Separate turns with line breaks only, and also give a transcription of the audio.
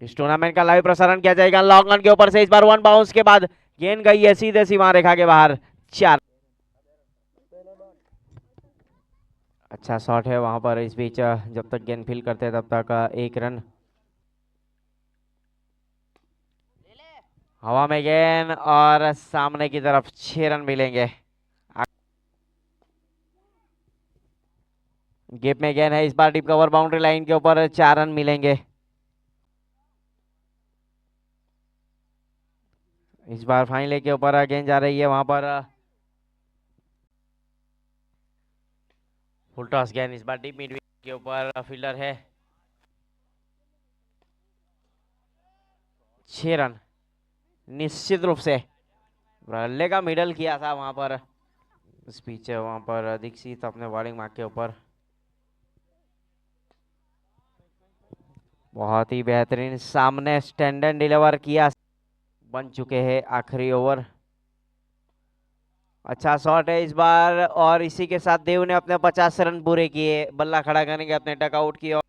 इस टूर्नामेंट का लाइव प्रसारण किया जाएगा लॉन्ग ऑन के ऊपर से। इस बार वन बाउंस के बाद गेंद गई है सीधे सीमा रेखा के बाहर। 4। अच्छा शॉट है वहां पर। इस बीच जब तक गेंद फील करते हैं तब तक 1 रन। हवा में गेंद और सामने की तरफ 6 रन मिलेंगे। गेप में गेंद है इस बार डीप कवर बाउंड्री लाइन के ऊपर 4 रन मिलेंगे। इस बार फाइन लेग के ऊपर गेंद जा रही है वहां पर। फुल टॉस गेंद इस बार डीप मिड विकेट के ऊपर फील्डर है। 6 रन निश्चित रूप से रल्ले का मिडल किया था वहां पर। इस पीछे वहां पर दीक्षित अपने बॉलिंग मार्क के ऊपर बहुत ही बेहतरीन सामने स्टैंडर्ड डिलीवर किया। बन चुके हैं आखिरी ओवर। अच्छा शॉट है इस बार और इसी के साथ देव ने अपने 50 रन पूरे किए। बल्ला खड़ा करेंगे अपने डकआउट की ओर।